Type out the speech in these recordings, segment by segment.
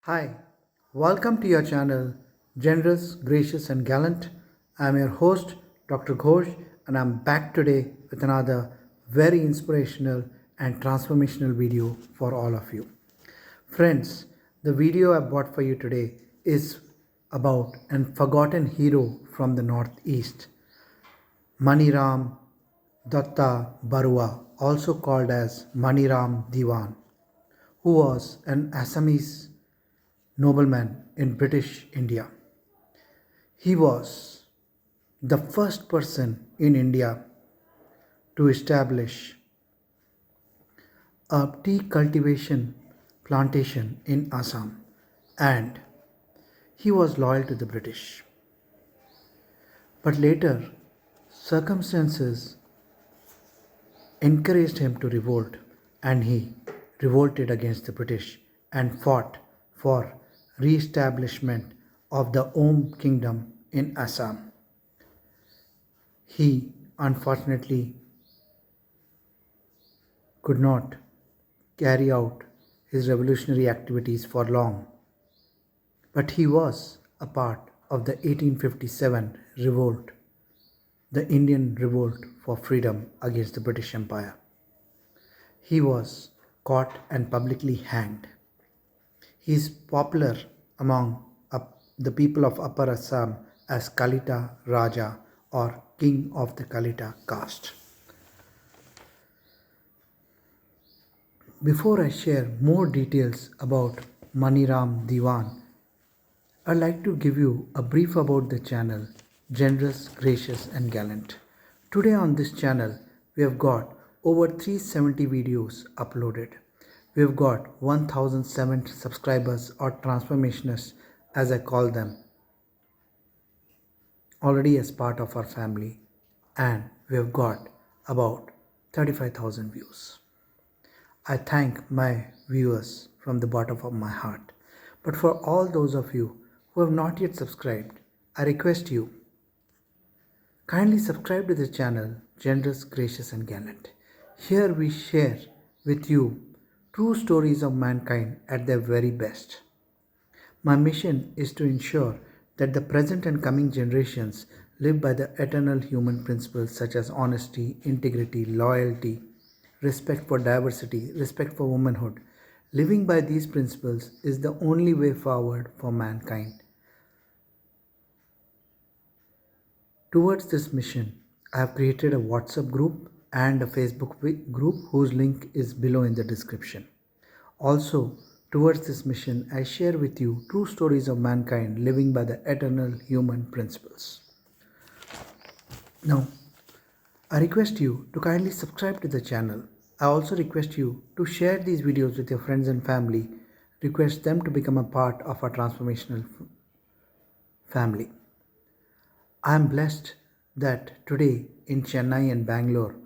Hi, welcome to your channel, Generous, Gracious, and Gallant. I'm your host, Dr. Ghosh, and I'm back today with another very inspirational and transformational video for all of you. Friends, the video I brought for you today is about an forgotten hero from the Northeast, Maniram Dutta Baruah, also called as Maniram Dewan, who was an Assamese nobleman in British India. He was the first person in India to establish a tea cultivation plantation in Assam, and he was loyal to the British. But later, circumstances encouraged him to revolt, and he revolted against the British and fought for re-establishment of the Ahom kingdom in Assam. He unfortunately could not carry out his revolutionary activities for long, but he was a part of the 1857 revolt, the Indian revolt for freedom against the British Empire. He was caught and publicly hanged. He is popular among the people of Upper Assam as Kalita Raja or King of the Kalita caste. Before I share more details about Maniram Dewan, I'd like to give you a brief about the channel Generous, Gracious, and Gallant. Today on this channel, we have got over 370 videos uploaded. We have got 1007 subscribers or transformationists, as I call them, already as part of our family, and we have got about 35,000 views. I thank my viewers from the bottom of my heart. But for all those of you who have not yet subscribed, I request you kindly subscribe to the channel Generous, Gracious, and Gallant. Here we share with you true stories of mankind at their very best. My mission is to ensure that the present and coming generations live by the eternal human principles such as honesty, integrity, loyalty, respect for diversity, respect for womanhood. Living by these principles is the only way forward for mankind. Towards this mission, I have created a WhatsApp group and a Facebook group whose link is below in the description. Also, towards this mission, I share with you true stories of mankind living by the eternal human principles. Now, I request you to kindly subscribe to the channel. I also request you to share these videos with your friends and family. Request them to become a part of our transformational family. I am blessed that today in Chennai and Bangalore,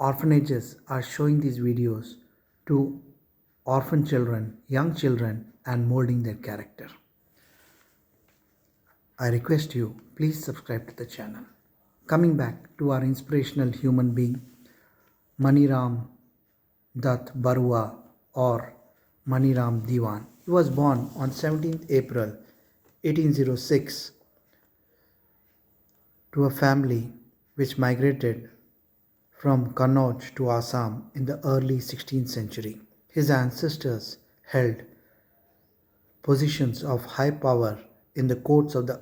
orphanages are showing these videos to orphan children, young children, and molding their character. I request you, please subscribe to the channel. Coming back to our inspirational human being, Maniram Dutt Baruah or Maniram Dewan. He was born on 17th April 1806 to a family which migrated from Kannauj to Assam in the early 16th century. His ancestors held positions of high power in the courts of the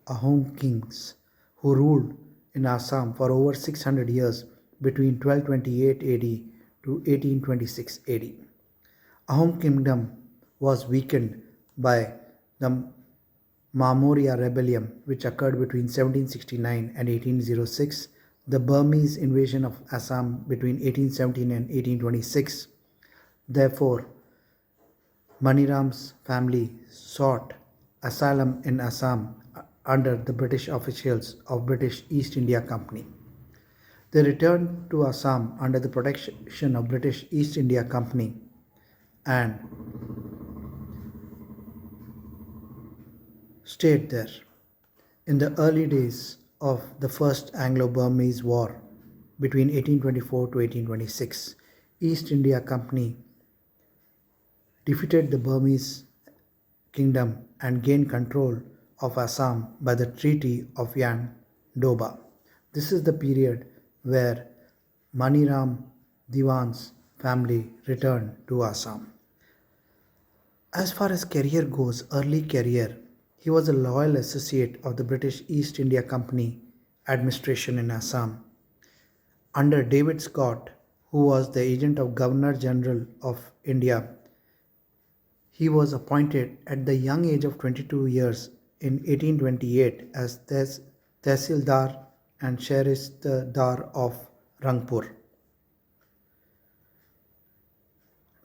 Ahom kings who ruled in Assam for over 600 years between 1228 AD to 1826 AD. Ahom kingdom was weakened by the Maurya rebellion which occurred between 1769 and 1806, the Burmese invasion of Assam between 1817 and 1826. Therefore, Maniram's family sought asylum in Assam under the British officials of British East India Company. They returned to Assam under the protection of British East India Company and stayed there. In the early days of the First Anglo-Burmese War between 1824 to 1826, East India Company defeated the Burmese kingdom and gained control of Assam by the Treaty of Doba. This is the period where Maniram Dewan's family returned to Assam. As far as career goes, early career, he was a loyal associate of the British East India Company administration in Assam. Under David Scott, who was the agent of Governor General of India, he was appointed at the young age of 22 years in 1828 as Tehsildar and Sharistar of Rangpur.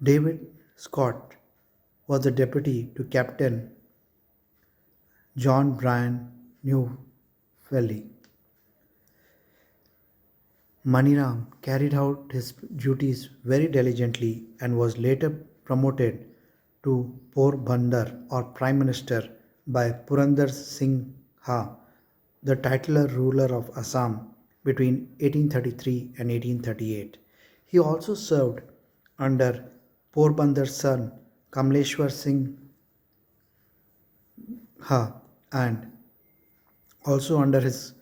David Scott was the deputy to Captain John Bryan Newfelly. Maniram carried out his duties very diligently and was later promoted to Porbandar or Prime Minister by Purandar Singha, the titular ruler of Assam between 1833 and 1838. He also served under Porbandar's son Kamleshwar Singha and also under his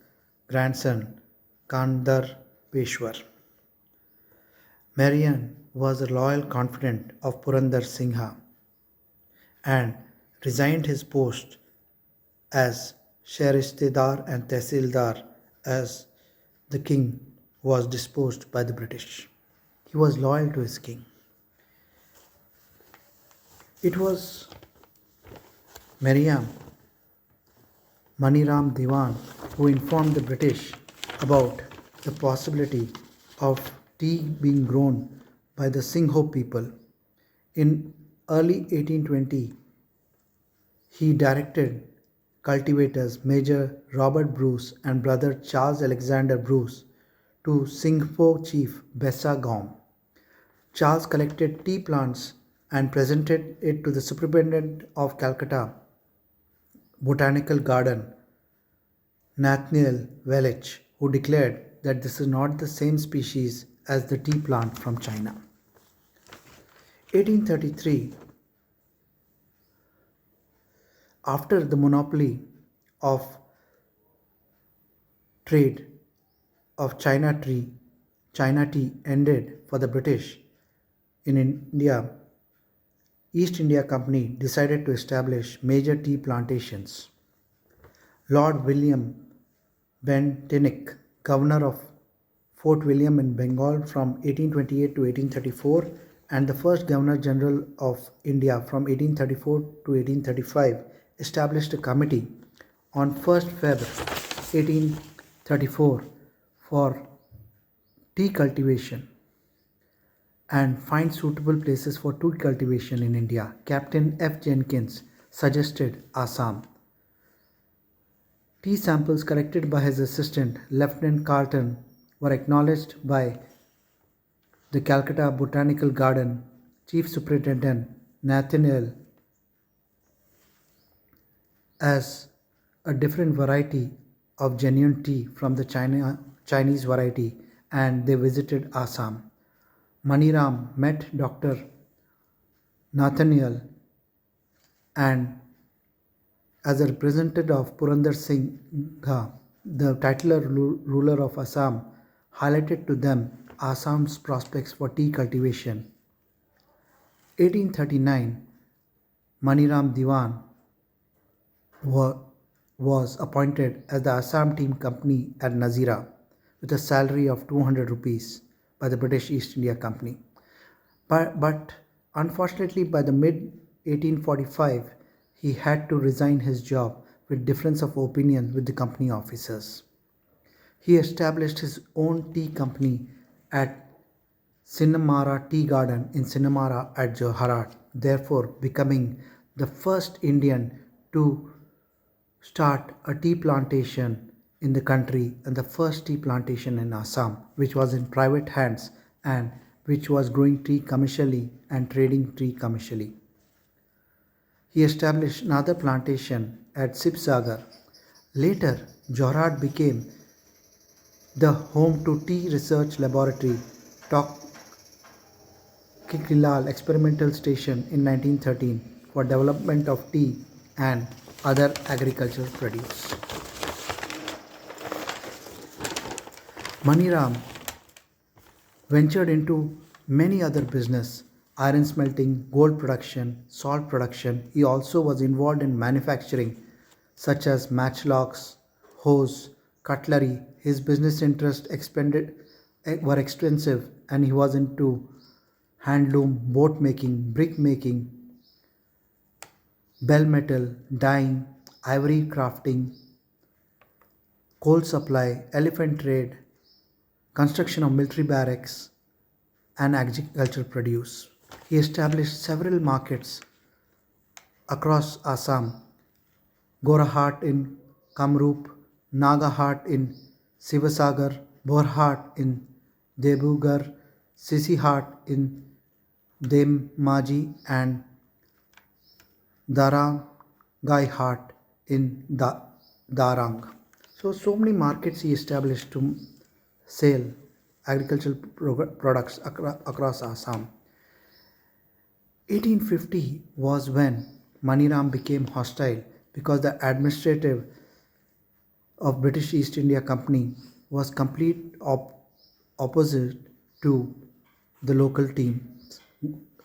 grandson Kandar Peshwar. Marian was a loyal confidant of Purandar Singha and resigned his post as Sharistedar and Tehsildar as the king was disposed by the British. He was loyal to his king. It was Maniram Dewan who informed the British about the possibility of tea being grown by the Singho people. In early 1820, he directed cultivators Major Robert Bruce and brother Charles Alexander Bruce to Singho chief Bessa Gaum. Charles collected tea plants and presented it to the superintendent of Calcutta Botanical Garden, Nathaniel Welch, who declared that this is not the same species as the tea plant from China. 1833, after the monopoly of trade of China tea ended for the British in India, East India Company decided to establish major tea plantations. Lord William Bentinck, governor of Fort William in Bengal from 1828 to 1834, and the first Governor General of India from 1834 to 1835, established a committee on 1st February 1834 for tea cultivation and find suitable places for tea cultivation in India. Captain F. Jenkins suggested Assam. Tea samples collected by his assistant, Lieutenant Carlton, were acknowledged by the Calcutta Botanical Garden Chief Superintendent Nathaniel as a different variety of genuine tea from the Chinese variety, and they visited Assam. Maniram met Dr. Nathaniel and as a representative of Purandar Singha, the titular ruler of Assam, highlighted to them Assam's prospects for tea cultivation. 1839, Maniram Dewan was appointed as the Assam Tea Company at Nazira with a salary of 200 rupees by the British East India Company. But unfortunately, by the mid 1845, he had to resign his job with difference of opinion with the company officers. He established his own tea company at Sinnamara Tea Garden in Sinnamara at Johorhat, therefore becoming the first Indian to start a tea plantation in the country and the first tea plantation in Assam, which was in private hands and which was growing tea commercially and trading tea commercially. He established another plantation at Sibsagar. Later, Johorhat became the home to tea research laboratory Tokkilal Experimental Station in 1913, for development of tea and other agricultural produce. Maniram ventured into many other business, iron smelting, gold production, salt production. He also was involved in manufacturing such as matchlocks, hose, cutlery. His business interests were extensive and he was into handloom, boat making, brick making, bell metal, dyeing, ivory crafting, coal supply, elephant trade, construction of military barracks, and agricultural produce. He established several markets across Assam, Gorahat in Kamrup, Nagahat in Sivasagar, Borhat in Debugar, Sisihat in Demaji, and Darangaihat in Darang. So many markets he established to sell agricultural products across Assam. 1850 was when Maniram became hostile because the administrative of British East India Company was complete opposite to the local team,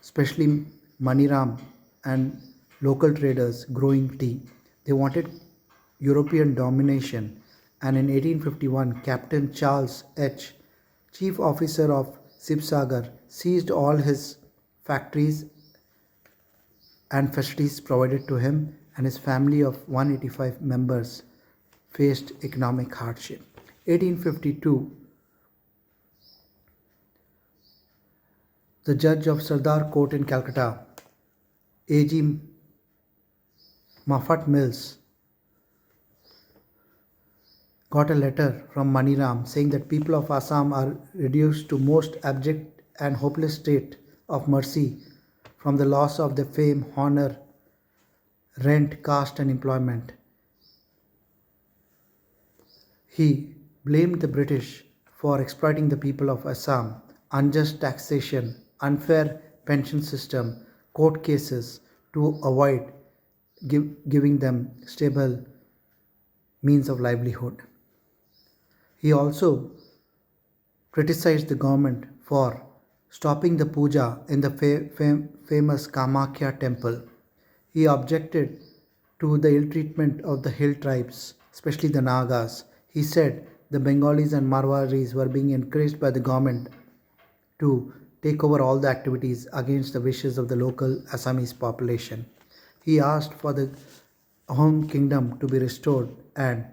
especially Maniram and local traders growing tea. They wanted European domination, and in 1851 Captain Charles H., chief officer of Sibsagar, seized all his factories and facilities provided to him, and his family of 185 members faced economic hardship. 1852, the judge of Sardar Court in Calcutta, A.G. Muffat Mills, got a letter from Maniram saying that people of Assam are reduced to most abject and hopeless state of mercy from the loss of their fame, honor, rent, caste, and employment. He blamed the British for exploiting the people of Assam, unjust taxation, unfair pension system, court cases to avoid giving them stable means of livelihood. He also criticized the government for stopping the puja in the famous Kamakhya temple. He objected to the ill treatment of the hill tribes, especially the Nagas. He said the Bengalis and Marwaris were being encouraged by the government to take over all the activities against the wishes of the local Assamese population. He asked for the Ahom kingdom to be restored and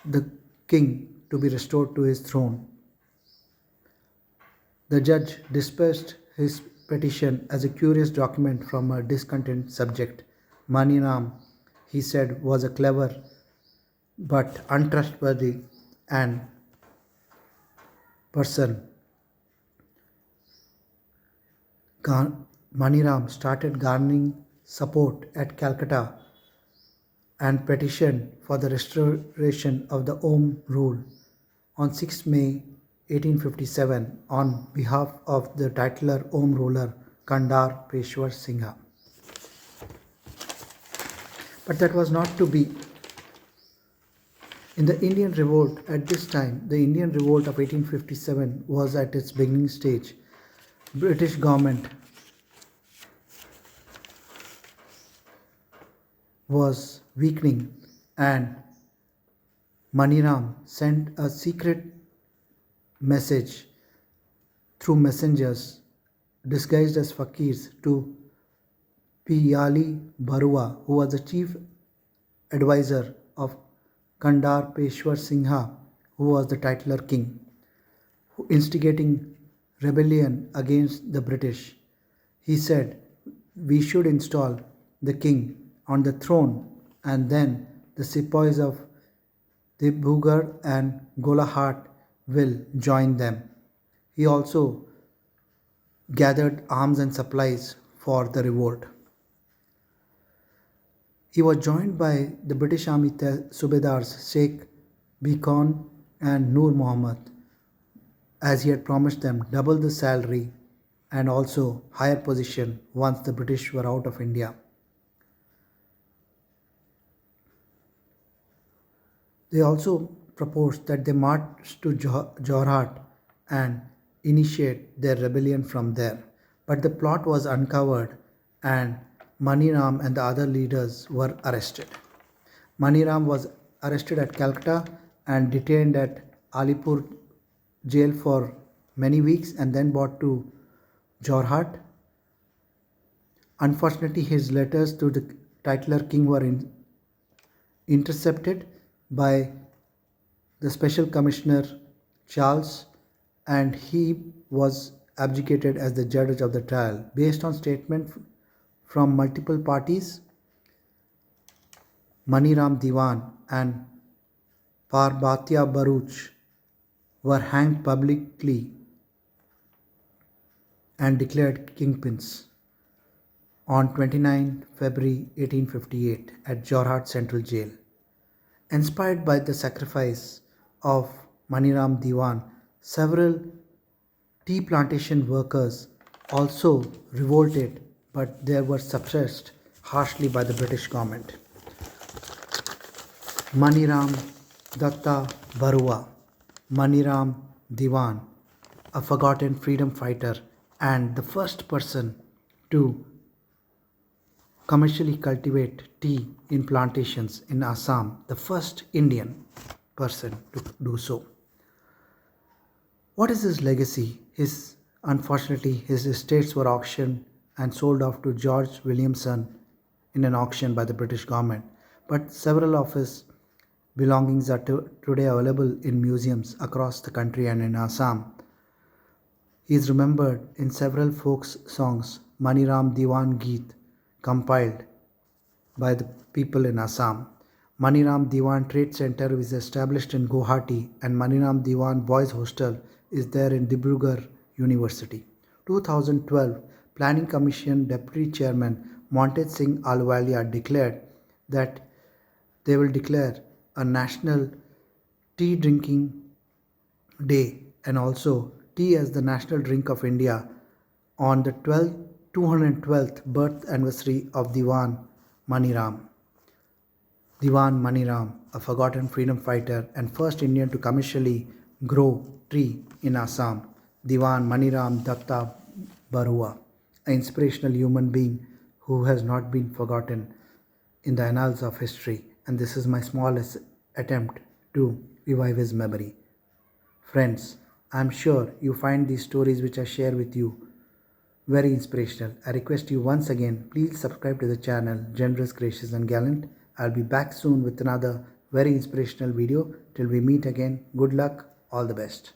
the king to be restored to his throne. The judge dismissed his petition as a curious document from a discontent subject. Maniram, he said, was a clever but untrustworthy and person. Maniram started garnering support at Calcutta and petitioned for the restoration of the Ahom rule on 6 May 1857 on behalf of the titular Ahom ruler Kandar Peshwar Singha. But that was not to be. In the Indian Revolt at this time, the Indian Revolt of 1857 was at its beginning stage. British government was weakening and Maniram sent a secret message through messengers disguised as fakirs to Piyali Baruah, who was the chief advisor of Kandar Peshwar Singha, who was the titular king, instigating rebellion against the British. He said, "We should install the king on the throne and then the sepoys of Dibrugarh and Golaghat will join them." He also gathered arms and supplies for the revolt. He was joined by the British Army Subedars Sheikh Beacon and Noor Muhammad, as he had promised them double the salary and also higher position once the British were out of India. They also proposed that they march to Jorhat and initiate their rebellion from there. But the plot was uncovered and Maniram and the other leaders were arrested. Maniram was arrested at Calcutta and detained at Alipur jail for many weeks and then brought to Jorhat. Unfortunately, his letters to the titular king were intercepted by the special commissioner Charles, and he was abdicated as the judge of the trial. Based on statement from multiple parties, Maniram Dewan and Parbatya Baruch were hanged publicly and declared kingpins on 29 February 1858 at Jorhat Central Jail. Inspired by the sacrifice of Maniram Dewan, several tea plantation workers also revolted, but they were suppressed harshly by the British government. Maniram Dutta Baruah, Maniram Dewan, a forgotten freedom fighter and the first person to commercially cultivate tea in plantations in Assam, the first Indian person to do so. What is his legacy? Unfortunately, his estates were auctioned and sold off to George Williamson in an auction by the British government, but several of his belongings are today available in museums across the country and in Assam. He is remembered in several folk songs, Maniram Dewan Geet, compiled by the people in Assam. Maniram Dewan Trade Center is established in Guwahati and Maniram Dewan Boys Hostel is there in Dibrugarh University. 2012 Planning Commission Deputy Chairman Montaj Singh Ahluwalia declared that they will declare a national tea drinking day and also tea as the national drink of India on the 212th birth anniversary of Dewan Maniram. Dewan Maniram, a forgotten freedom fighter and first Indian to commercially grow tea in Assam. Dewan Maniram Dutta Baruah, an inspirational human being who has not been forgotten in the annals of history, and this is my smallest attempt to revive his memory. Friends, I am sure you find these stories which I share with you very inspirational. I request you once again, please subscribe to the channel Generous, Gracious and Gallant. I'll be back soon with another very inspirational video. Till we meet again, good luck, all the best.